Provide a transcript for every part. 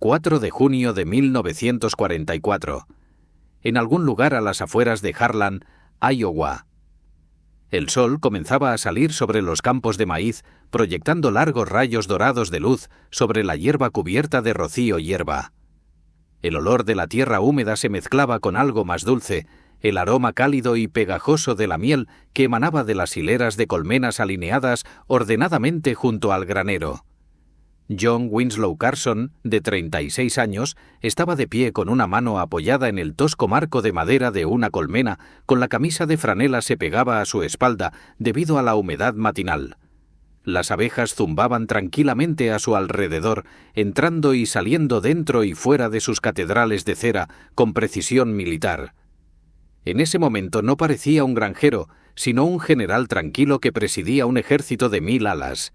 4 de junio de 1944, en algún lugar a las afueras de Harlan, Iowa. El sol comenzaba a salir sobre los campos de maíz, proyectando largos rayos dorados de luz sobre la hierba cubierta de rocío y hierba. El olor de la tierra húmeda se mezclaba con algo más dulce, el aroma cálido y pegajoso de la miel que emanaba de las hileras de colmenas alineadas ordenadamente junto al granero. John Winslow Carson, de 36 años, estaba de pie con una mano apoyada en el tosco marco de madera de una colmena, con la camisa de franela se pegaba a su espalda debido a la humedad matinal. Las abejas zumbaban tranquilamente a su alrededor, entrando y saliendo dentro y fuera de sus catedrales de cera con precisión militar. En ese momento no parecía un granjero, sino un general tranquilo que presidía un ejército de 1000 alas.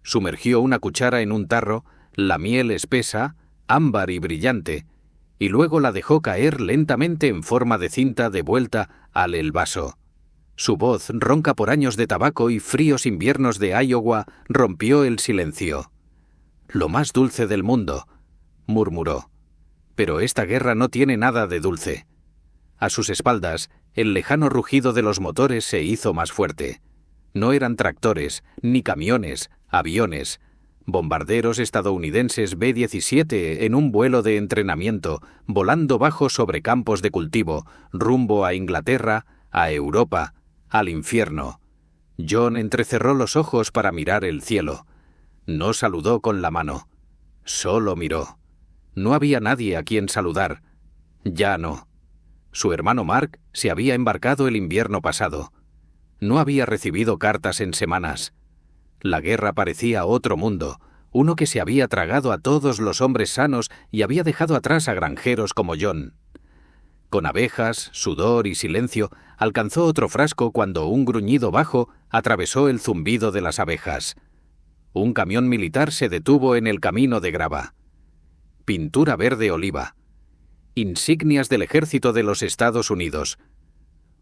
Sumergió una cuchara en un tarro, la miel espesa, ámbar y brillante, y luego la dejó caer lentamente en forma de cinta de vuelta al vaso. Su voz, ronca por años de tabaco y fríos inviernos de Iowa, rompió el silencio. «Lo más dulce del mundo», murmuró. «Pero esta guerra no tiene nada de dulce». A sus espaldas, el lejano rugido de los motores se hizo más fuerte. No eran tractores, ni camiones, aviones, bombarderos estadounidenses B-17 en un vuelo de entrenamiento, volando bajo sobre campos de cultivo, rumbo a Inglaterra, a Europa, al infierno. John entrecerró los ojos para mirar el cielo. No saludó con la mano. Solo miró. No había nadie a quien saludar. Ya no. Su hermano Mark se había embarcado el invierno pasado. No había recibido cartas en semanas. La guerra parecía otro mundo, uno que se había tragado a todos los hombres sanos y había dejado atrás a granjeros como John. Con abejas, sudor y silencio, alcanzó otro frasco cuando un gruñido bajo atravesó el zumbido de las abejas. Un camión militar se detuvo en el camino de grava. Pintura verde oliva. Insignias del ejército de los Estados Unidos.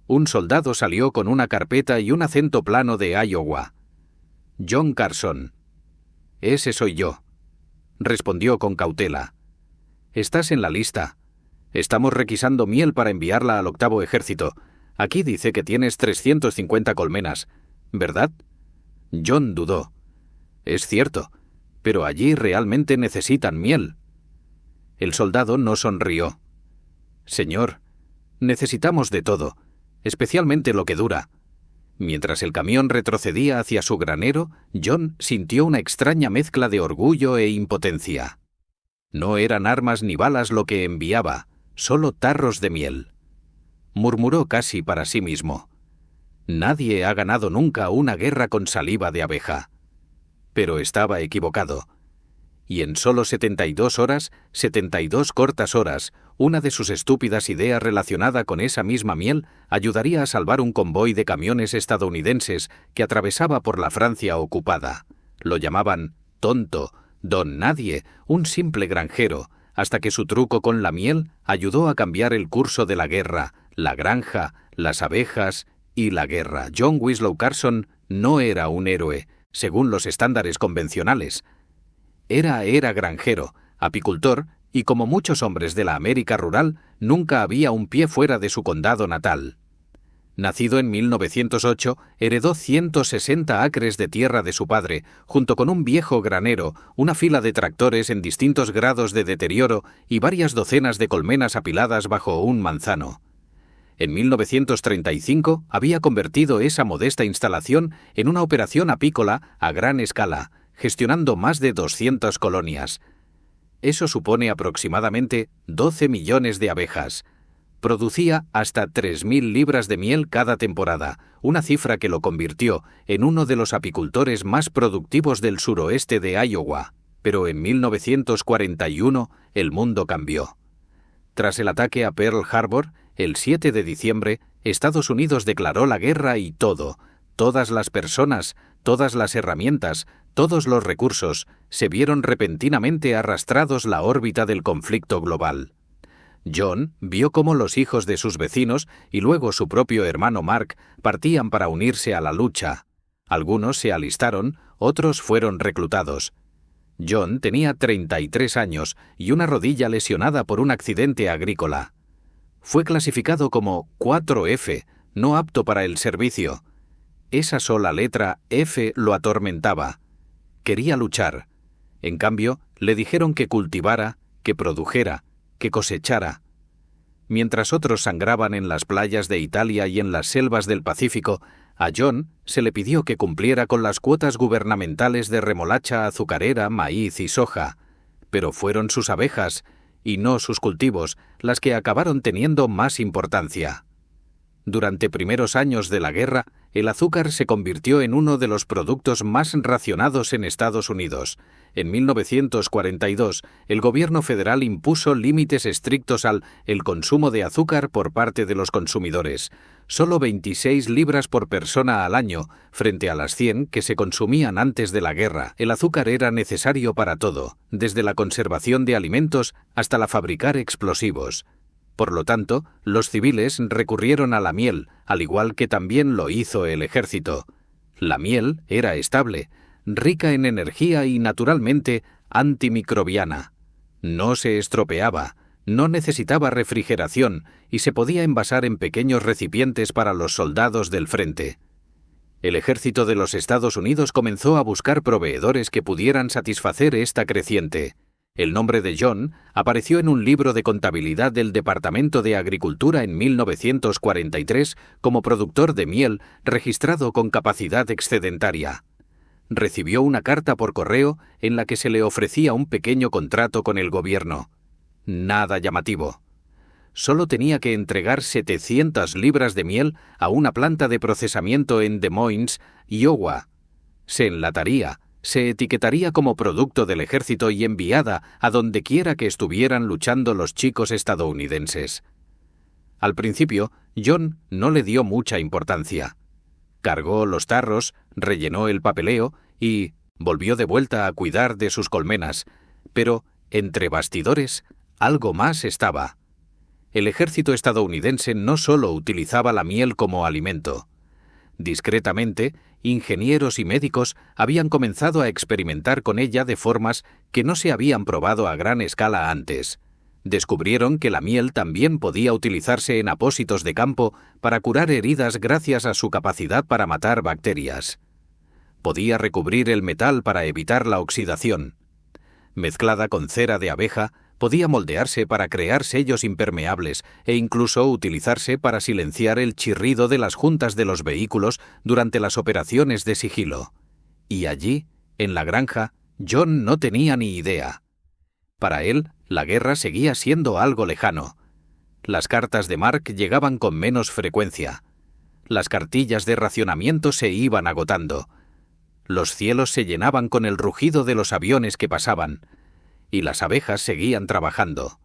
Un soldado salió con una carpeta y un acento plano de Iowa. «John Carson». «Ese soy yo», respondió con cautela. «Estás en la lista. Estamos requisando miel para enviarla al 8º Ejército. Aquí dice que tienes 350 colmenas, ¿verdad?» John dudó. «Es cierto, pero allí realmente necesitan miel». El soldado no sonrió. «Señor, necesitamos de todo, especialmente lo que dura». Mientras el camión retrocedía hacia su granero, John sintió una extraña mezcla de orgullo e impotencia. No eran armas ni balas lo que enviaba, solo tarros de miel. Murmuró casi para sí mismo. Nadie ha ganado nunca una guerra con saliva de abeja. Pero estaba equivocado. Y en solo 72 horas, 72 cortas horas, una de sus estúpidas ideas relacionada con esa misma miel ayudaría a salvar un convoy de camiones estadounidenses que atravesaba por la Francia ocupada. Lo llamaban tonto, don nadie, un simple granjero, hasta que su truco con la miel ayudó a cambiar el curso de la guerra, la granja, las abejas y la guerra. John Winslow Carson no era un héroe, según los estándares convencionales. Era granjero, apicultor, y como muchos hombres de la América rural, nunca había un pie fuera de su condado natal. Nacido en 1908, heredó 160 acres de tierra de su padre, junto con un viejo granero, una fila de tractores en distintos grados de deterioro y varias docenas de colmenas apiladas bajo un manzano. En 1935 había convertido esa modesta instalación en una operación apícola a gran escala, gestionando más de 200 colonias. Eso supone aproximadamente 12 millones de abejas. Producía hasta 3.000 libras de miel cada temporada, una cifra que lo convirtió en uno de los apicultores más productivos del suroeste de Iowa. Pero en 1941 el mundo cambió. Tras el ataque a Pearl Harbor, el 7 de diciembre, Estados Unidos declaró la guerra y todas las personas, todas las herramientas, todos los recursos, se vieron repentinamente arrastrados la órbita del conflicto global. John vio cómo los hijos de sus vecinos y luego su propio hermano Mark partían para unirse a la lucha. Algunos se alistaron, otros fueron reclutados. John tenía 33 años y una rodilla lesionada por un accidente agrícola. Fue clasificado como 4F, no apto para el servicio. Esa sola letra F lo atormentaba. Quería luchar. En cambio, le dijeron que cultivara, que produjera, que cosechara. Mientras otros sangraban en las playas de Italia y en las selvas del Pacífico, a John se le pidió que cumpliera con las cuotas gubernamentales de remolacha azucarera, maíz y soja. Pero fueron sus abejas, y no sus cultivos, las que acabaron teniendo más importancia. Durante primeros años de la guerra, el azúcar se convirtió en uno de los productos más racionados en Estados Unidos. En 1942, el gobierno federal impuso límites estrictos al consumo de azúcar por parte de los consumidores. Solo 26 libras por persona al año, frente a las 100 que se consumían antes de la guerra. El azúcar era necesario para todo, desde la conservación de alimentos hasta la fabricar explosivos. Por lo tanto, los civiles recurrieron a la miel, al igual que también lo hizo el ejército. La miel era estable, rica en energía y naturalmente antimicrobiana. No se estropeaba, no necesitaba refrigeración y se podía envasar en pequeños recipientes para los soldados del frente. El ejército de los Estados Unidos comenzó a buscar proveedores que pudieran satisfacer esta creciente. El nombre de John apareció en un libro de contabilidad del Departamento de Agricultura en 1943 como productor de miel registrado con capacidad excedentaria. Recibió una carta por correo en la que se le ofrecía un pequeño contrato con el gobierno. Nada llamativo. Solo tenía que entregar 700 libras de miel a una planta de procesamiento en Des Moines, Iowa. Se enlataría, se etiquetaría como producto del ejército y enviada a donde quiera que estuvieran luchando los chicos estadounidenses. Al principio, John no le dio mucha importancia. Cargó los tarros, rellenó el papeleo y volvió de vuelta a cuidar de sus colmenas. Pero, entre bastidores, algo más estaba. El ejército estadounidense no solo utilizaba la miel como alimento. Discretamente, ingenieros y médicos habían comenzado a experimentar con ella de formas que no se habían probado a gran escala antes. Descubrieron que la miel también podía utilizarse en apósitos de campo para curar heridas gracias a su capacidad para matar bacterias. Podía recubrir el metal para evitar la oxidación. Mezclada con cera de abeja, podía moldearse para crear sellos impermeables e incluso utilizarse para silenciar el chirrido de las juntas de los vehículos durante las operaciones de sigilo. Y allí, en la granja, John no tenía ni idea. Para él, la guerra seguía siendo algo lejano. Las cartas de Mark llegaban con menos frecuencia. Las cartillas de racionamiento se iban agotando. Los cielos se llenaban con el rugido de los aviones que pasaban. Y las abejas seguían trabajando.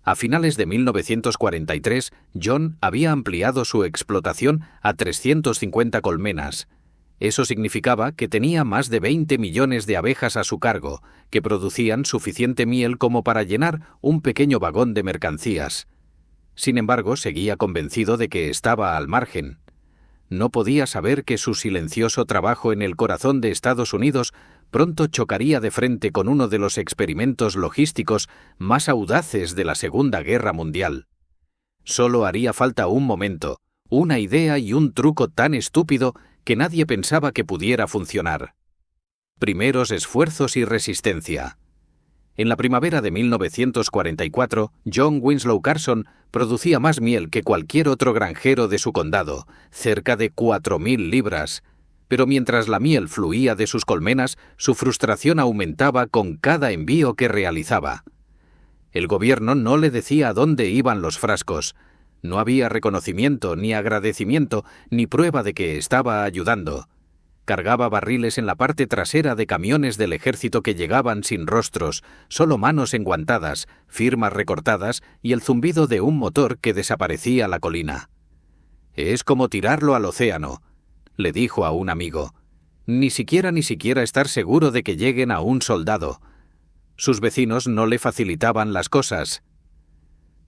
A finales de 1943, John había ampliado su explotación a 350 colmenas. Eso significaba que tenía más de 20 millones de abejas a su cargo, que producían suficiente miel como para llenar un pequeño vagón de mercancías. Sin embargo, seguía convencido de que estaba al margen. No podía saber que su silencioso trabajo en el corazón de Estados Unidos pronto chocaría de frente con uno de los experimentos logísticos más audaces de la Segunda Guerra Mundial. Solo haría falta un momento, una idea y un truco tan estúpido que nadie pensaba que pudiera funcionar. Primeros esfuerzos y resistencia. En la primavera de 1944, John Winslow Carson producía más miel que cualquier otro granjero de su condado, cerca de 4.000 libras. Pero mientras la miel fluía de sus colmenas, su frustración aumentaba con cada envío que realizaba. El gobierno no le decía a dónde iban los frascos. No había reconocimiento, ni agradecimiento, ni prueba de que estaba ayudando. Cargaba barriles en la parte trasera de camiones del ejército que llegaban sin rostros, solo manos enguantadas, firmas recortadas y el zumbido de un motor que desaparecía la colina. «Es como tirarlo al océano», le dijo a un amigo. Ni siquiera estar seguro de que lleguen a un soldado. Sus vecinos no le facilitaban las cosas.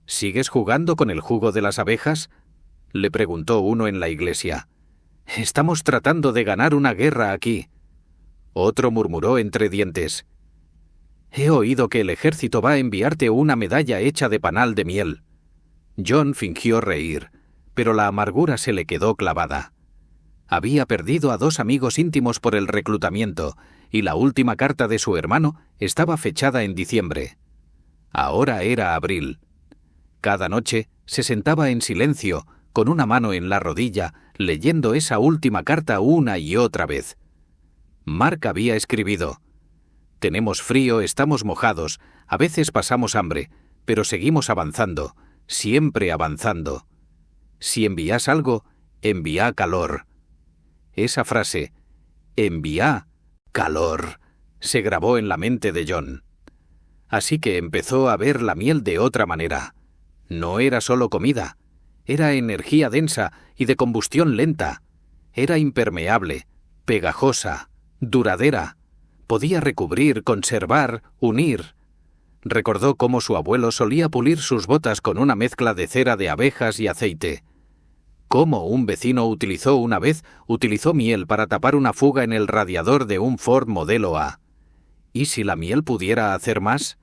«¿Sigues jugando con el jugo de las abejas?», le preguntó uno en la iglesia. «Estamos tratando de ganar una guerra aquí». Otro murmuró entre dientes. He oído que el ejército va a enviarte una medalla hecha de panal de miel. John fingió reír, pero la amargura se le quedó clavada. Había perdido a 2 amigos íntimos por el reclutamiento, y la última carta de su hermano estaba fechada en diciembre. Ahora era abril. Cada noche se sentaba en silencio, con una mano en la rodilla, leyendo esa última carta una y otra vez. Mark había escribido: «Tenemos frío, estamos mojados, a veces pasamos hambre, pero seguimos avanzando, siempre avanzando. Si envías algo, envía calor». Esa frase, «envía calor», se grabó en la mente de John. Así que empezó a ver la miel de otra manera. No era solo comida, era energía densa y de combustión lenta. Era impermeable, pegajosa, duradera. Podía recubrir, conservar, unir. Recordó cómo su abuelo solía pulir sus botas con una mezcla de cera de abejas y aceite. Cómo un vecino utilizó miel para tapar una fuga en el radiador de un Ford modelo A. ¿Y si la miel pudiera hacer más?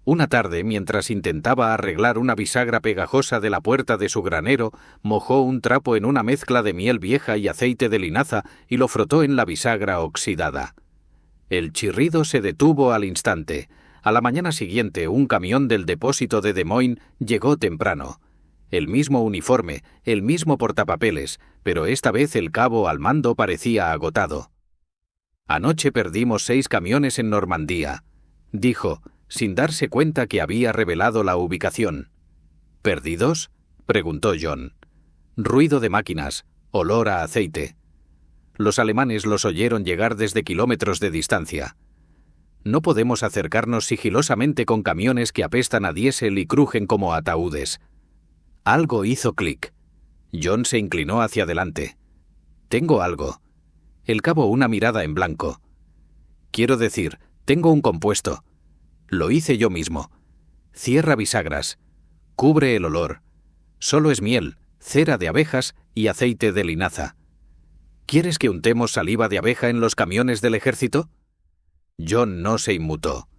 Una tarde, mientras intentaba arreglar una bisagra pegajosa de la puerta de su granero, mojó un trapo en una mezcla de miel vieja y aceite de linaza y lo frotó en la bisagra oxidada. El chirrido se detuvo al instante. A la mañana siguiente, un camión del depósito de Des Moines llegó temprano. El mismo uniforme, el mismo portapapeles, pero esta vez el cabo al mando parecía agotado. «Anoche perdimos 6 camiones en Normandía», dijo, sin darse cuenta que había revelado la ubicación. «¿Perdidos?», preguntó John. Ruido de máquinas, olor a aceite. Los alemanes los oyeron llegar desde kilómetros de distancia. No podemos acercarnos sigilosamente con camiones que apestan a diésel y crujen como ataúdes. Algo hizo clic. John se inclinó hacia adelante. «Tengo algo». El cabo una mirada en blanco. «Quiero decir, tengo un compuesto. Lo hice yo mismo. Cierra bisagras. Cubre el olor. Solo es miel, cera de abejas y aceite de linaza. ¿Quieres que untemos saliva de abeja en los camiones del ejército?» John no se inmutó.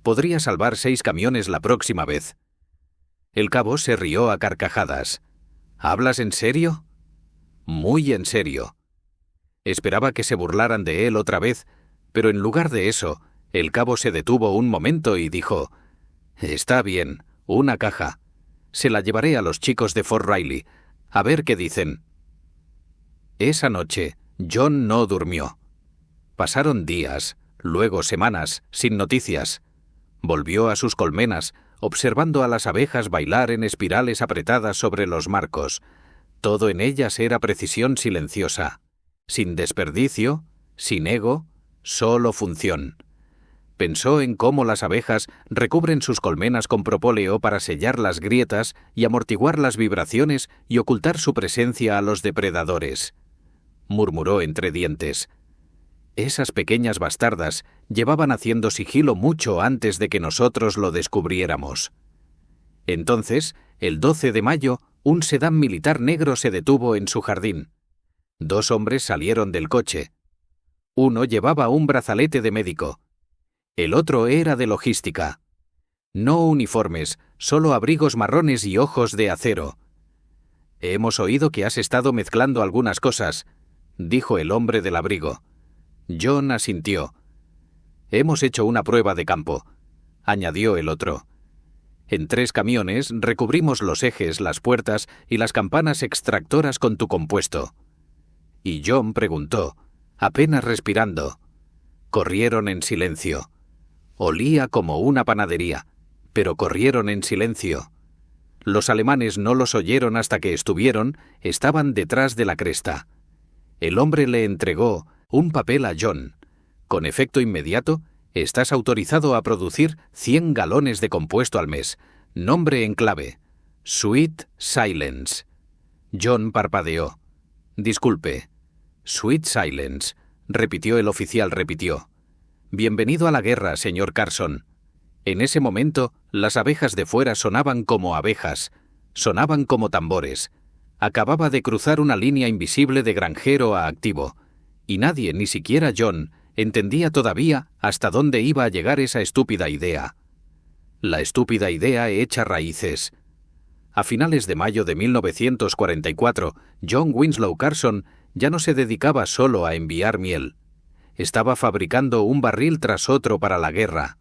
Podría salvar 6 camiones la próxima vez. El cabo se rió a carcajadas. «¿Hablas en serio?» «Muy en serio». Esperaba que se burlaran de él otra vez, pero en lugar de eso, el cabo se detuvo un momento y dijo: «Está bien, una caja. Se la llevaré a los chicos de Fort Riley, a ver qué dicen». Esa noche, John no durmió. Pasaron días, luego semanas, sin noticias. Volvió a sus colmenas, observando a las abejas bailar en espirales apretadas sobre los marcos. Todo en ellas era precisión silenciosa. Sin desperdicio, sin ego, solo función. Pensó en cómo las abejas recubren sus colmenas con propóleo para sellar las grietas y amortiguar las vibraciones y ocultar su presencia a los depredadores. Murmuró entre dientes: «Esas pequeñas bastardas llevaban haciendo sigilo mucho antes de que nosotros lo descubriéramos». Entonces, el 12 de mayo, un sedán militar negro se detuvo en su jardín. 2 hombres salieron del coche. Uno llevaba un brazalete de médico. El otro era de logística. No uniformes, solo abrigos marrones y ojos de acero. «Hemos oído que has estado mezclando algunas cosas», dijo el hombre del abrigo. John asintió. «Hemos hecho una prueba de campo», añadió el otro. «En 3 camiones recubrimos los ejes, las puertas y las campanas extractoras con tu compuesto». Y John preguntó, apenas respirando. Corrieron en silencio. Olía como una panadería, pero corrieron en silencio. Los alemanes no los oyeron hasta que estaban detrás de la cresta. El hombre le entregó un papel a John. «Con efecto inmediato, estás autorizado a producir 100 galones de compuesto al mes. Nombre en clave: Sweet Silence». John parpadeó. «Disculpe». «Sweet Silence», repitió el oficial, «Bienvenido a la guerra, señor Carson». En ese momento, las abejas de fuera sonaban como abejas, sonaban como tambores. Acababa de cruzar una línea invisible de granjero a activo, y nadie, ni siquiera John, Entendía todavía hasta dónde iba a llegar esa estúpida idea. La estúpida idea echa raíces. A finales de mayo de 1944, John Winslow Carson ya no se dedicaba solo a enviar miel. Estaba fabricando un barril tras otro para la guerra.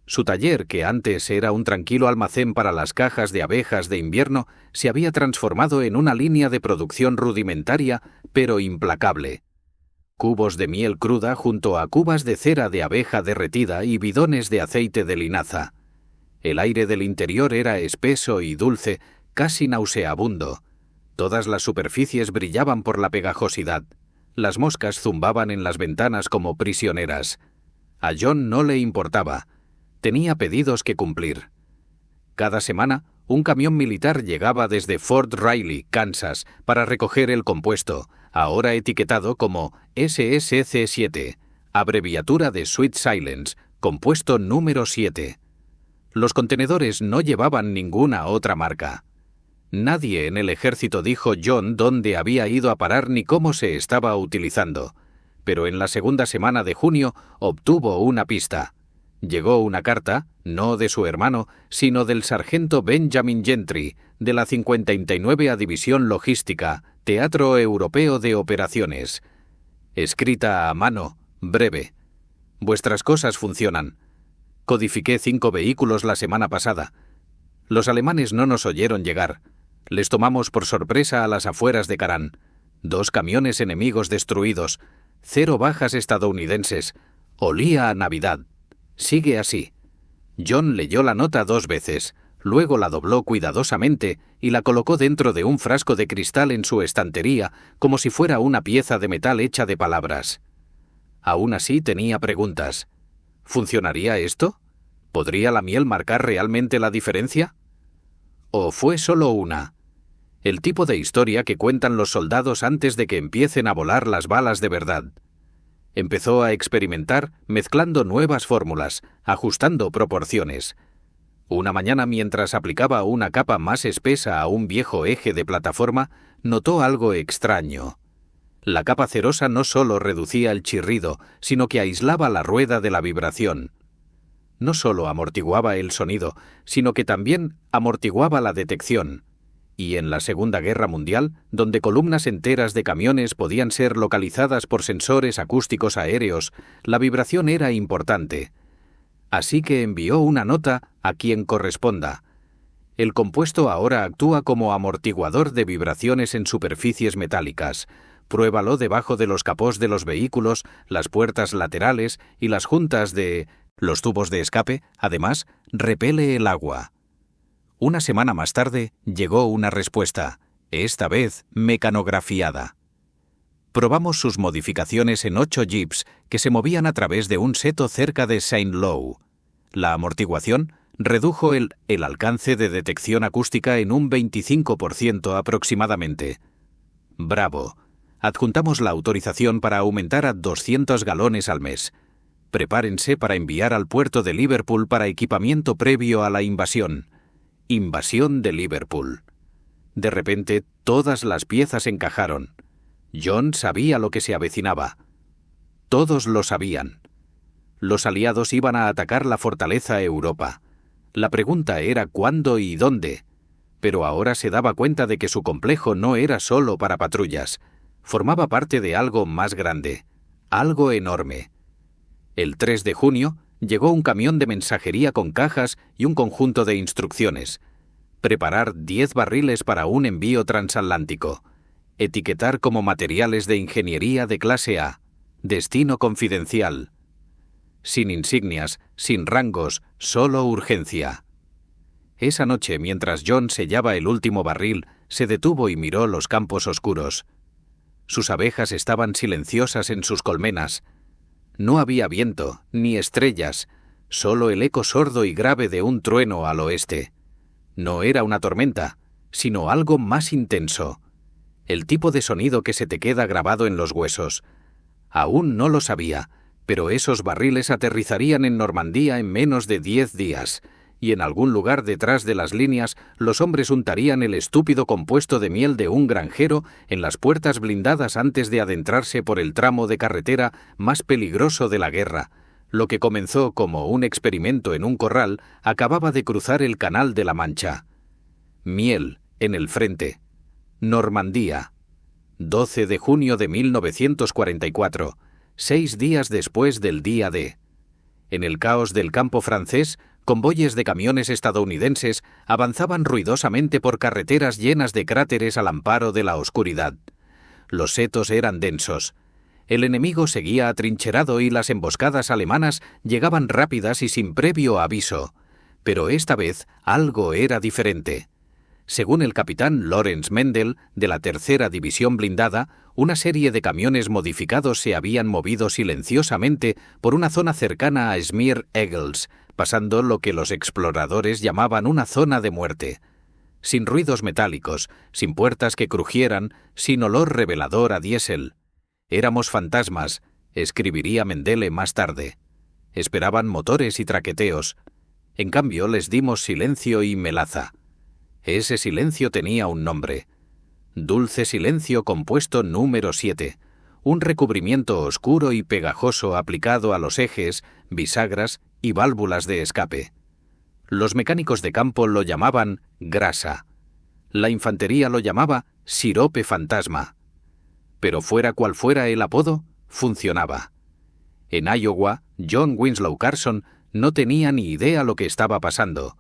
Su taller, que antes era un tranquilo almacén para las cajas de abejas de invierno, se había transformado en una línea de producción rudimentaria, pero implacable. Cubos de miel cruda junto a cubas de cera de abeja derretida y bidones de aceite de linaza. El aire del interior era espeso y dulce, casi nauseabundo. Todas las superficies brillaban por la pegajosidad. Las moscas zumbaban en las ventanas como prisioneras. A John no le importaba. Tenía pedidos que cumplir. Cada semana, un camión militar llegaba desde Fort Riley, Kansas, para recoger el compuesto, ahora etiquetado como SSC7, abreviatura de Sweet Silence, compuesto número 7. Los contenedores no llevaban ninguna otra marca. Nadie en el ejército dijo John dónde había ido a parar ni cómo se estaba utilizando, pero en la segunda semana de junio obtuvo una pista. Llegó una carta, no de su hermano, sino del sargento Benjamin Gentry, de la 59a División Logística, Teatro Europeo de Operaciones. Escrita a mano, breve. Vuestras cosas funcionan. Codifiqué 5 vehículos la semana pasada. Los alemanes no nos oyeron llegar. Les tomamos por sorpresa a las afueras de Karán. 2 camiones enemigos destruidos. 0 bajas estadounidenses. Olía a Navidad. Sigue así. John leyó la nota 2 veces, luego la dobló cuidadosamente y la colocó dentro de un frasco de cristal en su estantería, como si fuera una pieza de metal hecha de palabras. Aún así tenía preguntas. ¿Funcionaría esto? ¿Podría la miel marcar realmente la diferencia? ¿O fue solo una? El tipo de historia que cuentan los soldados antes de que empiecen a volar las balas de verdad. Empezó a experimentar mezclando nuevas fórmulas, ajustando proporciones. Una mañana, mientras aplicaba una capa más espesa a un viejo eje de plataforma, notó algo extraño. La capa cerosa no solo reducía el chirrido, sino que aislaba la rueda de la vibración. No solo amortiguaba el sonido, sino que también amortiguaba la detección. Y en la Segunda Guerra Mundial, donde columnas enteras de camiones podían ser localizadas por sensores acústicos aéreos, la vibración era importante. Así que envió una nota a quien corresponda. El compuesto ahora actúa como amortiguador de vibraciones en superficies metálicas. Pruébalo debajo de los capós de los vehículos, las puertas laterales y las juntas de los tubos de escape. Además, repele el agua. Una semana más tarde llegó una respuesta, esta vez mecanografiada. Probamos sus modificaciones en 8 jeeps que se movían a través de un seto cerca de Saint Lô. La amortiguación redujo el alcance de detección acústica en un 25% aproximadamente. Bravo. Adjuntamos la autorización para aumentar a 200 galones al mes. Prepárense para enviar al puerto de Liverpool para equipamiento previo a la invasión. Invasión de Liverpool. De repente, todas las piezas encajaron. John sabía lo que se avecinaba. Todos lo sabían. Los aliados iban a atacar la fortaleza Europa. La pregunta era cuándo y dónde. Pero ahora se daba cuenta de que su complejo no era solo para patrullas. Formaba parte de algo más grande. Algo enorme. El 3 de junio, llegó un camión de mensajería con cajas y un conjunto de instrucciones. Preparar 10 barriles para un envío transatlántico. Etiquetar como materiales de ingeniería de clase A. Destino confidencial. Sin insignias, sin rangos, solo urgencia. Esa noche, mientras John sellaba el último barril, se detuvo y miró los campos oscuros. Sus abejas estaban silenciosas en sus colmenas. No había viento, ni estrellas, solo el eco sordo y grave de un trueno al oeste. No era una tormenta, sino algo más intenso. El tipo de sonido que se te queda grabado en los huesos. Aún no lo sabía, pero esos barriles aterrizarían en Normandía en menos de 10 días, y en algún lugar detrás de las líneas los hombres untarían el estúpido compuesto de miel de un granjero en las puertas blindadas antes de adentrarse por el tramo de carretera más peligroso de la guerra. Lo que comenzó como un experimento en un corral acababa de cruzar el Canal de la Mancha. Miel en el frente. Normandía. 12 de junio de 1944, 6 días después del día D. En el caos del campo francés, convoyes de camiones estadounidenses avanzaban ruidosamente por carreteras llenas de cráteres al amparo de la oscuridad. Los setos eran densos. El enemigo seguía atrincherado y las emboscadas alemanas llegaban rápidas y sin previo aviso. Pero esta vez algo era diferente. Según el capitán Lawrence Mendel, de la Tercera División Blindada, una serie de camiones modificados se habían movido silenciosamente por una zona cercana a Smeer Eagles, pasando lo que los exploradores llamaban una zona de muerte. Sin ruidos metálicos, sin puertas que crujieran, sin olor revelador a diésel. Éramos fantasmas, escribiría Mendele más tarde. Esperaban motores y traqueteos. En cambio, les dimos silencio y melaza. Ese silencio tenía un nombre. Dulce silencio compuesto número 7, un recubrimiento oscuro y pegajoso aplicado a los ejes, bisagras y válvulas de escape. Los mecánicos de campo lo llamaban grasa. La infantería lo llamaba sirope fantasma. Pero fuera cual fuera el apodo, funcionaba. En Iowa, John Winslow Carson no tenía ni idea lo que estaba pasando.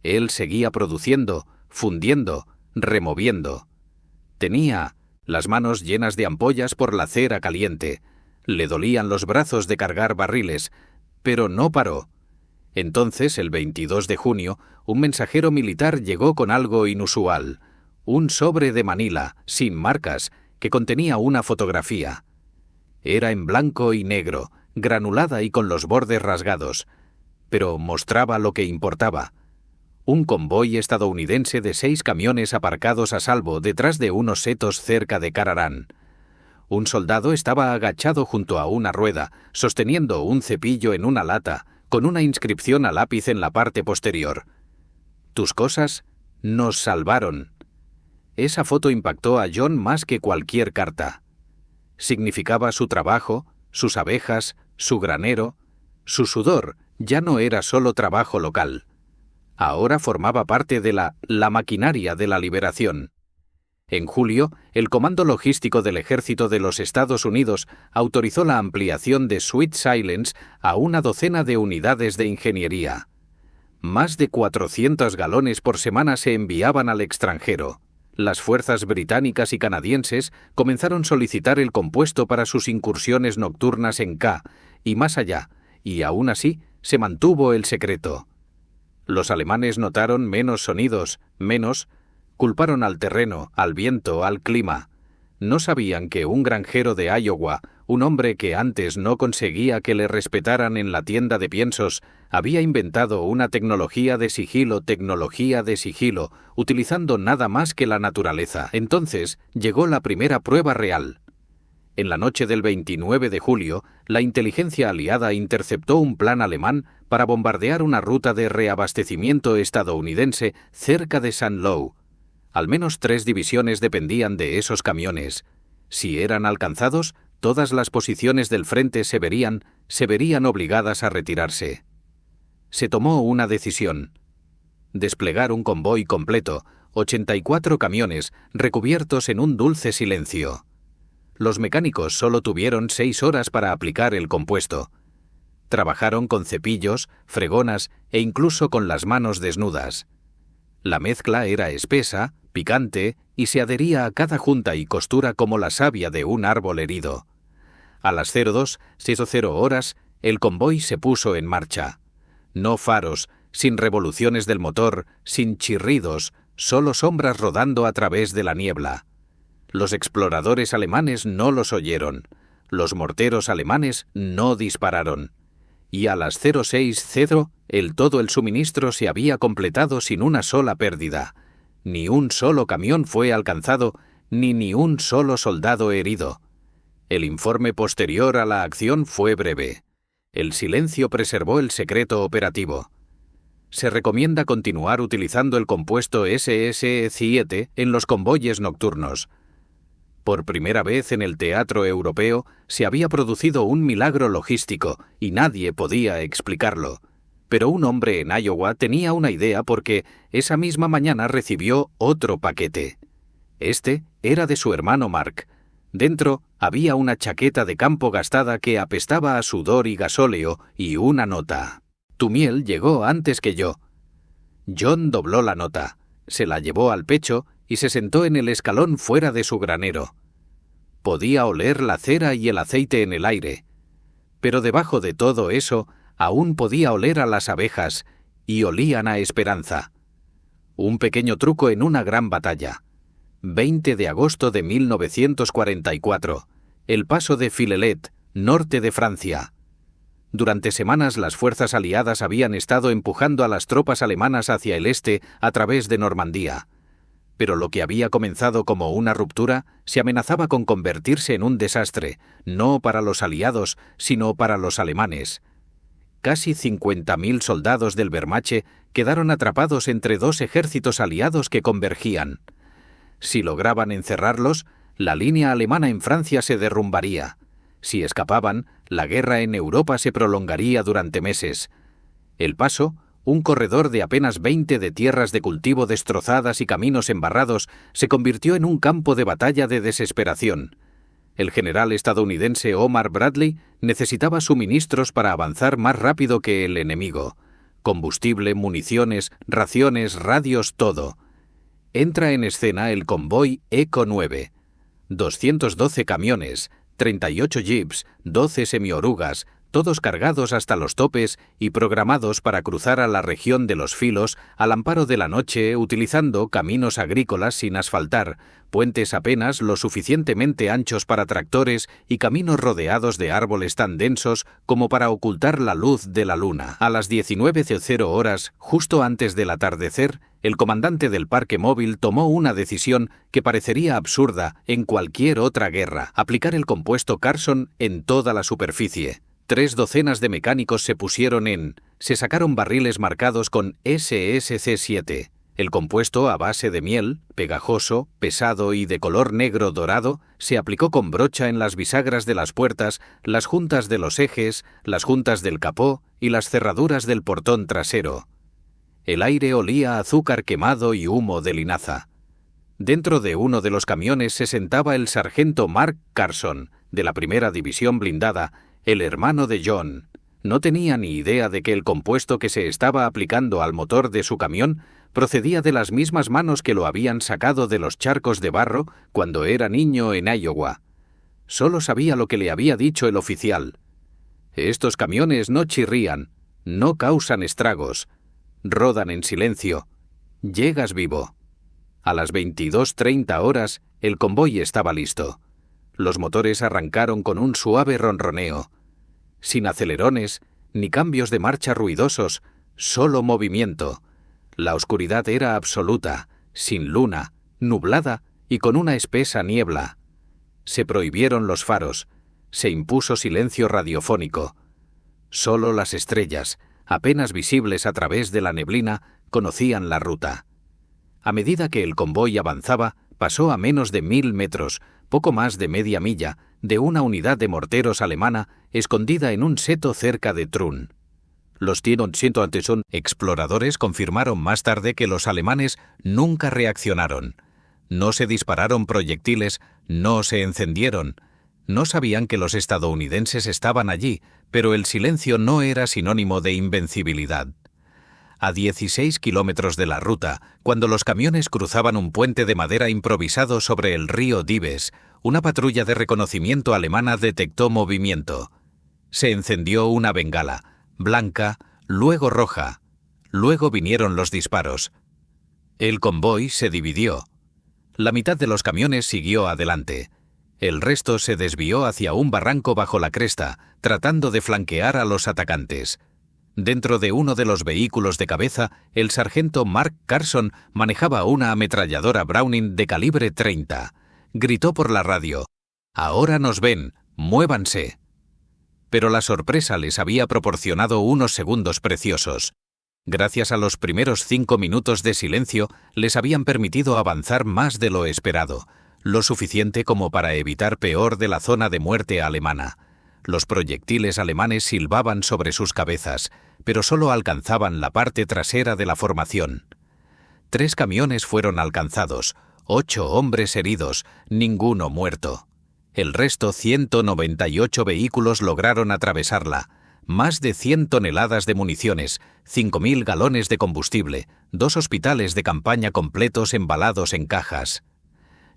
Él seguía produciendo, fundiendo, removiendo. Tenía las manos llenas de ampollas por la cera caliente. Le dolían los brazos de cargar barriles, pero no paró. Entonces, el 22 de junio, un mensajero militar llegó con algo inusual. Un sobre de Manila, sin marcas, que contenía una fotografía. Era en blanco y negro, granulada y con los bordes rasgados, pero mostraba lo que importaba. Un convoy estadounidense de 6 camiones aparcados a salvo detrás de unos setos cerca de Cararán. Un soldado estaba agachado junto a una rueda, sosteniendo un cepillo en una lata, con una inscripción a lápiz en la parte posterior. «Tus cosas nos salvaron». Esa foto impactó a John más que cualquier carta. Significaba su trabajo, sus abejas, su granero. Su sudor ya no era solo trabajo local. Ahora formaba parte de la maquinaria de la liberación. En julio, el Comando Logístico del Ejército de los Estados Unidos autorizó la ampliación de Sweet Silence a una docena de unidades de ingeniería. Más de 400 galones por semana se enviaban al extranjero. Las fuerzas británicas y canadienses comenzaron a solicitar el compuesto para sus incursiones nocturnas en K y más allá, y aún así se mantuvo el secreto. Los alemanes notaron menos sonidos, culparon al terreno, al viento, al clima. No sabían que un granjero de Iowa, un hombre que antes no conseguía que le respetaran en la tienda de piensos, había inventado una tecnología de sigilo, utilizando nada más que la naturaleza. Entonces llegó la primera prueba real. En la noche del 29 de julio, la inteligencia aliada interceptó un plan alemán para bombardear una ruta de reabastecimiento estadounidense cerca de St. Lou. Al menos 3 divisiones dependían de esos camiones. Si eran alcanzados, todas las posiciones del frente se verían obligadas a retirarse. Se tomó una decisión: desplegar un convoy completo, 84 camiones recubiertos en un dulce silencio. Los mecánicos solo tuvieron 6 horas para aplicar el compuesto. Trabajaron con cepillos, fregonas e incluso con las manos desnudas. La mezcla era espesa, picante y se adhería a cada junta y costura como la savia de un árbol herido. A las 02:00 horas, el convoy se puso en marcha. No faros, sin revoluciones del motor, sin chirridos, solo sombras rodando a través de la niebla. Los exploradores alemanes no los oyeron. Los morteros alemanes no dispararon. Y a las 06:00, todo el suministro se había completado sin una sola pérdida. Ni un solo camión fue alcanzado, ni un solo soldado herido. El informe posterior a la acción fue breve. El silencio preservó el secreto operativo. Se recomienda continuar utilizando el compuesto SS7 en los convoyes nocturnos. Por primera vez en el teatro europeo se había producido un milagro logístico y nadie podía explicarlo. Pero un hombre en Iowa tenía una idea porque esa misma mañana recibió otro paquete. Este era de su hermano Mark. Dentro había una chaqueta de campo gastada que apestaba a sudor y gasóleo y una nota. «Tu miel llegó antes que yo». John dobló la nota, se la llevó al pecho y se sentó en el escalón fuera de su granero. Podía oler la cera y el aceite en el aire. Pero debajo de todo eso, aún podía oler a las abejas, y olían a esperanza. Un pequeño truco en una gran batalla. 20 de agosto de 1944. El paso de Filelet, norte de Francia. Durante semanas las fuerzas aliadas habían estado empujando a las tropas alemanas hacia el este a través de Normandía. Pero lo que había comenzado como una ruptura se amenazaba con convertirse en un desastre, no para los aliados, sino para los alemanes. Casi 50.000 soldados del Wehrmacht quedaron atrapados entre dos ejércitos aliados que convergían. Si lograban encerrarlos, la línea alemana en Francia se derrumbaría. Si escapaban, la guerra en Europa se prolongaría durante meses. El paso, un corredor de apenas 20 de tierras de cultivo destrozadas y caminos embarrados, se convirtió en un campo de batalla de desesperación. El general estadounidense Omar Bradley necesitaba suministros para avanzar más rápido que el enemigo. Combustible, municiones, raciones, radios, todo. Entra en escena el convoy Eco 9. 212 camiones, 38 jeeps, 12 semiorugas, todos cargados hasta los topes y programados para cruzar a la región de los Filos al amparo de la noche utilizando caminos agrícolas sin asfaltar, puentes apenas lo suficientemente anchos para tractores y caminos rodeados de árboles tan densos como para ocultar la luz de la luna. A las 19:00 horas, justo antes del atardecer, el comandante del parque móvil tomó una decisión que parecería absurda en cualquier otra guerra: aplicar el compuesto Carson en toda la superficie. 3 docenas de mecánicos se sacaron barriles marcados con SSC7. El compuesto a base de miel, pegajoso, pesado y de color negro dorado, se aplicó con brocha en las bisagras de las puertas, las juntas de los ejes, las juntas del capó y las cerraduras del portón trasero. El aire olía a azúcar quemado y humo de linaza. Dentro de uno de los camiones se sentaba el sargento Mark Carson, de la primera división blindada, el hermano de John. No tenía ni idea de que el compuesto que se estaba aplicando al motor de su camión procedía de las mismas manos que lo habían sacado de los charcos de barro cuando era niño en Iowa. Solo sabía lo que le había dicho el oficial. Estos camiones no chirrían, no causan estragos, rodan en silencio. Llegas vivo. A las 22:30 horas, el convoy estaba listo. Los motores arrancaron con un suave ronroneo. Sin acelerones, ni cambios de marcha ruidosos, solo movimiento. La oscuridad era absoluta, sin luna, nublada y con una espesa niebla. Se prohibieron los faros, se impuso silencio radiofónico. Solo las estrellas, apenas visibles a través de la neblina, conocían la ruta. A medida que el convoy avanzaba, pasó a menos de 1000 metros, poco más de media milla, de una unidad de morteros alemana escondida en un seto cerca de Trun. Los T-100 exploradores confirmaron más tarde que los alemanes nunca reaccionaron. No se dispararon proyectiles, no se encendieron. No sabían que los estadounidenses estaban allí, pero el silencio no era sinónimo de invencibilidad. A 16 kilómetros de la ruta, cuando los camiones cruzaban un puente de madera improvisado sobre el río Dives, una patrulla de reconocimiento alemana detectó movimiento. Se encendió una bengala, blanca, luego roja. Luego vinieron los disparos. El convoy se dividió. La mitad de los camiones siguió adelante. El resto se desvió hacia un barranco bajo la cresta, tratando de flanquear a los atacantes. Dentro de uno de los vehículos de cabeza, el sargento Mark Carson manejaba una ametralladora Browning de calibre 30. Gritó por la radio: «Ahora nos ven, muévanse». Pero la sorpresa les había proporcionado unos segundos preciosos. Gracias a los primeros 5 minutos de silencio, les habían permitido avanzar más de lo esperado, lo suficiente como para evitar peor de la zona de muerte alemana. Los proyectiles alemanes silbaban sobre sus cabezas, pero solo alcanzaban la parte trasera de la formación. 3 camiones fueron alcanzados, 8 hombres heridos, ninguno muerto. El resto, 198 vehículos lograron atravesarla. Más de 100 toneladas de municiones, 5.000 galones de combustible, 2 hospitales de campaña completos embalados en cajas.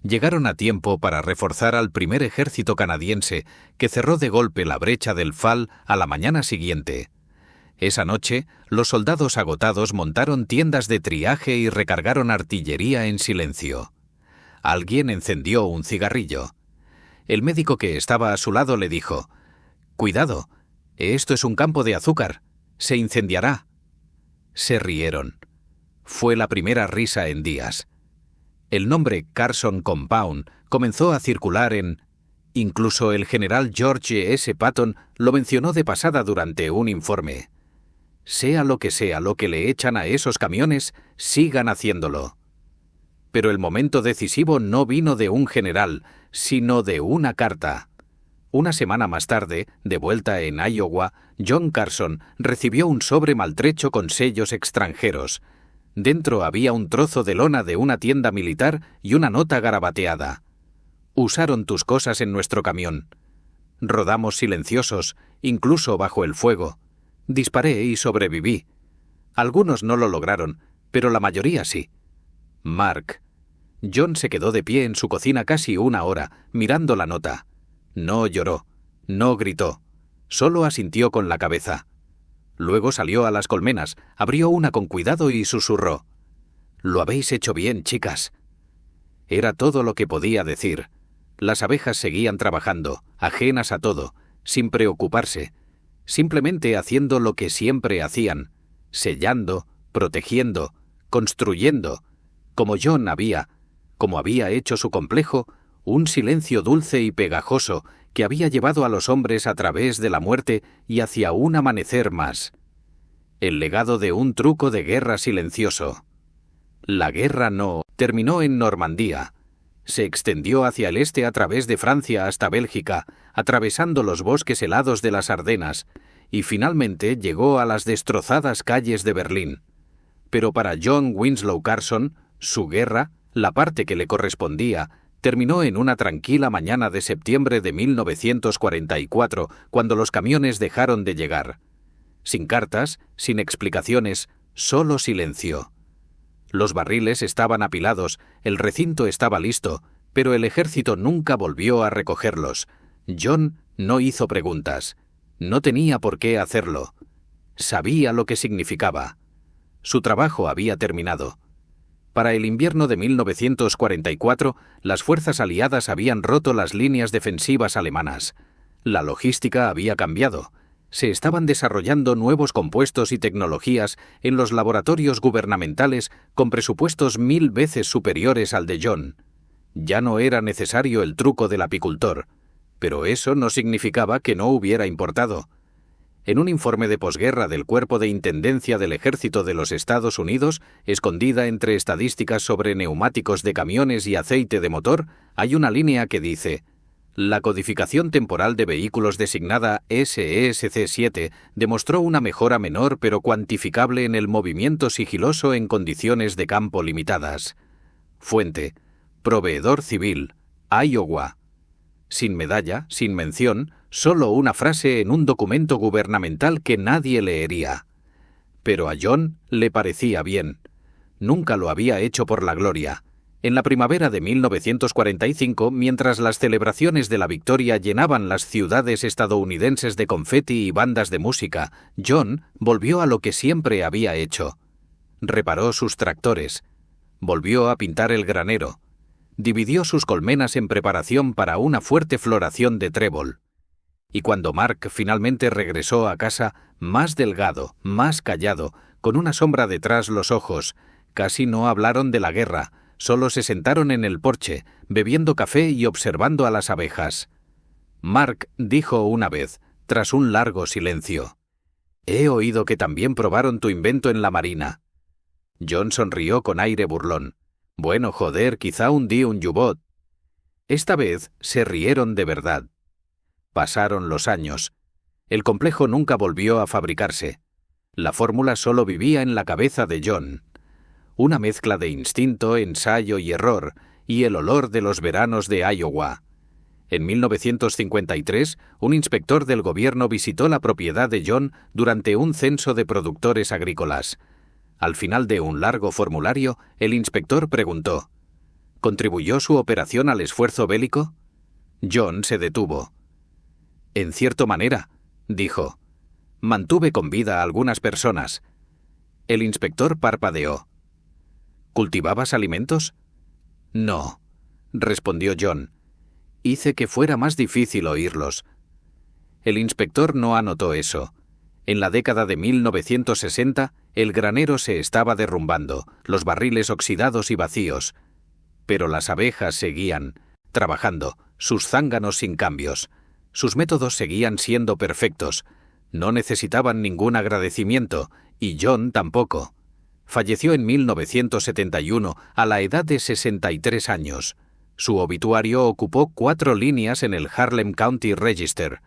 Llegaron a tiempo para reforzar al primer ejército canadiense, que cerró de golpe la brecha del Fall a la mañana siguiente. Esa noche, los soldados agotados montaron tiendas de triaje y recargaron artillería en silencio. Alguien encendió un cigarrillo. El médico que estaba a su lado le dijo: «Cuidado, esto es un campo de azúcar. Se incendiará». Se rieron. Fue la primera risa en días. El nombre Carson Compound comenzó a circular incluso el general George S. Patton lo mencionó de pasada durante un informe. Sea lo que le echan a esos camiones, sigan haciéndolo. Pero el momento decisivo no vino de un general, sino de una carta. Una semana más tarde, de vuelta en Iowa, John Carson recibió un sobre maltrecho con sellos extranjeros. Dentro había un trozo de lona de una tienda militar y una nota garabateada. «Usaron tus cosas en nuestro camión. Rodamos silenciosos, incluso bajo el fuego. Disparé y sobreviví. Algunos no lo lograron, pero la mayoría sí. Mark». John se quedó de pie en su cocina casi 1 hora, mirando la nota. No lloró, no gritó, solo asintió con la cabeza. Luego salió a las colmenas, abrió una con cuidado y susurró: «Lo habéis hecho bien, chicas». Era todo lo que podía decir. Las abejas seguían trabajando, ajenas a todo, sin preocuparse, simplemente haciendo lo que siempre hacían, sellando, protegiendo, construyendo, como había hecho su complejo, un silencio dulce y pegajoso que había llevado a los hombres a través de la muerte y hacia un amanecer más. El legado de un truco de guerra silencioso. La guerra no terminó en Normandía. Se extendió hacia el este a través de Francia hasta Bélgica, atravesando los bosques helados de las Ardenas, y finalmente llegó a las destrozadas calles de Berlín. Pero para John Winslow Carson, su guerra, la parte que le correspondía, terminó en una tranquila mañana de septiembre de 1944, cuando los camiones dejaron de llegar. Sin cartas, sin explicaciones, solo silencio. Los barriles estaban apilados, el recinto estaba listo, pero el ejército nunca volvió a recogerlos. John no hizo preguntas. No tenía por qué hacerlo. Sabía lo que significaba. Su trabajo había terminado. Para el invierno de 1944, las fuerzas aliadas habían roto las líneas defensivas alemanas. La logística había cambiado. Se estaban desarrollando nuevos compuestos y tecnologías en los laboratorios gubernamentales con presupuestos 1000 veces superiores al de John. Ya no era necesario el truco del apicultor, pero eso no significaba que no hubiera importado. En un informe de posguerra del Cuerpo de Intendencia del Ejército de los Estados Unidos, escondida entre estadísticas sobre neumáticos de camiones y aceite de motor, hay una línea que dice: la codificación temporal de vehículos designada SESC7 demostró una mejora menor pero cuantificable en el movimiento sigiloso en condiciones de campo limitadas. Fuente: Proveedor Civil, Iowa. Sin medalla, sin mención, solo una frase en un documento gubernamental que nadie leería. Pero a John le parecía bien. Nunca lo había hecho por la gloria. En la primavera de 1945, mientras las celebraciones de la victoria llenaban las ciudades estadounidenses de confeti y bandas de música, John volvió a lo que siempre había hecho. Reparó sus tractores. Volvió a pintar el granero. Dividió sus colmenas en preparación para una fuerte floración de trébol. Y cuando Mark finalmente regresó a casa, más delgado, más callado, con una sombra detrás los ojos, casi no hablaron de la guerra, solo se sentaron en el porche, bebiendo café y observando a las abejas. Mark dijo una vez, tras un largo silencio: He oído que también probaron tu invento en la marina. John sonrió con aire burlón. Bueno, joder, quizá hundí un U-Boot. Esta vez se rieron de verdad. Pasaron los años. El complejo nunca volvió a fabricarse. La fórmula solo vivía en la cabeza de John. Una mezcla de instinto, ensayo y error, y el olor de los veranos de Iowa. En 1953, un inspector del gobierno visitó la propiedad de John durante un censo de productores agrícolas. Al final de un largo formulario, el inspector preguntó: ¿contribuyó su operación al esfuerzo bélico? John se detuvo. En cierta manera, dijo. Mantuve con vida a algunas personas. El inspector parpadeó. ¿Cultivabas alimentos? No, respondió John. Hice que fuera más difícil oírlos. El inspector no anotó eso. En la década de 1960, el granero se estaba derrumbando, los barriles oxidados y vacíos. Pero las abejas seguían, trabajando, sus zánganos sin cambios. Sus métodos seguían siendo perfectos. No necesitaban ningún agradecimiento, y John tampoco. Falleció en 1971 a la edad de 63 años. Su obituario ocupó 4 líneas en el Harlem County Register.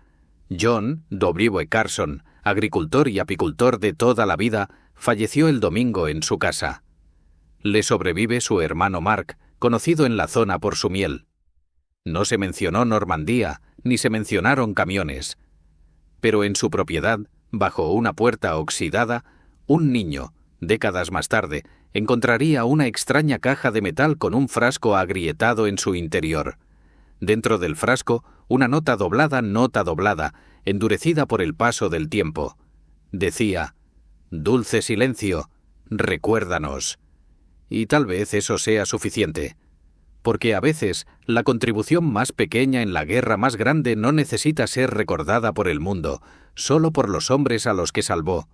John W. Carson, agricultor y apicultor de toda la vida, falleció el domingo en su casa. Le sobrevive su hermano Mark, conocido en la zona por su miel. No se mencionó Normandía, ni se mencionaron camiones. Pero en su propiedad, bajo una puerta oxidada, un niño, décadas más tarde, encontraría una extraña caja de metal con un frasco agrietado en su interior. Dentro del frasco, una nota doblada, endurecida por el paso del tiempo. Decía: «Dulce silencio, recuérdanos». Y tal vez eso sea suficiente. Porque a veces la contribución más pequeña en la guerra más grande no necesita ser recordada por el mundo, solo por los hombres a los que salvó.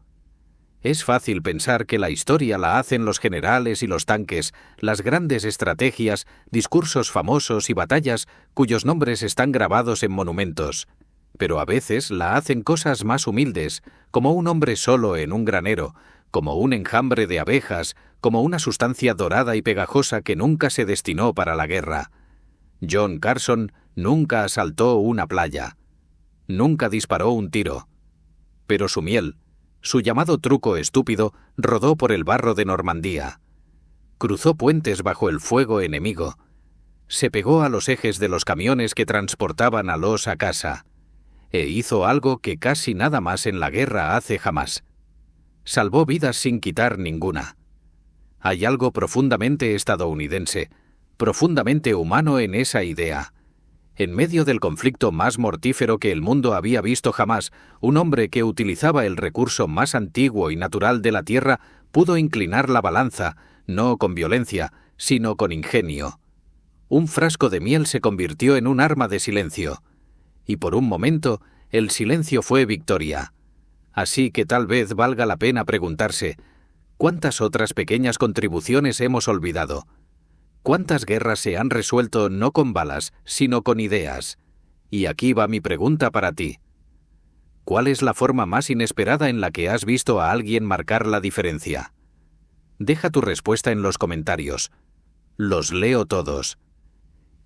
Es fácil pensar que la historia la hacen los generales y los tanques, las grandes estrategias, discursos famosos y batallas cuyos nombres están grabados en monumentos. Pero a veces la hacen cosas más humildes, como un hombre solo en un granero, como un enjambre de abejas, como una sustancia dorada y pegajosa que nunca se destinó para la guerra. John Carson nunca asaltó una playa. Nunca disparó un tiro. Pero su miel, su llamado truco estúpido, rodó por el barro de Normandía. Cruzó puentes bajo el fuego enemigo. Se pegó a los ejes de los camiones que transportaban a los a casa. E hizo algo que casi nada más en la guerra hace jamás. Salvó vidas sin quitar ninguna. Hay algo profundamente estadounidense, profundamente humano en esa idea. En medio del conflicto más mortífero que el mundo había visto jamás, un hombre que utilizaba el recurso más antiguo y natural de la tierra pudo inclinar la balanza, no con violencia, sino con ingenio. Un frasco de miel se convirtió en un arma de silencio. Y por un momento, el silencio fue victoria. Así que tal vez valga la pena preguntarse: ¿cuántas otras pequeñas contribuciones hemos olvidado? ¿Cuántas guerras se han resuelto no con balas, sino con ideas? Y aquí va mi pregunta para ti. ¿Cuál es la forma más inesperada en la que has visto a alguien marcar la diferencia? Deja tu respuesta en los comentarios. Los leo todos.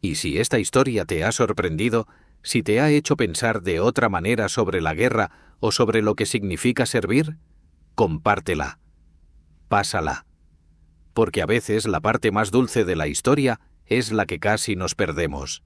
Y si esta historia te ha sorprendido, si te ha hecho pensar de otra manera sobre la guerra o sobre lo que significa servir, compártela. Pásala. Porque a veces la parte más dulce de la historia es la que casi nos perdemos.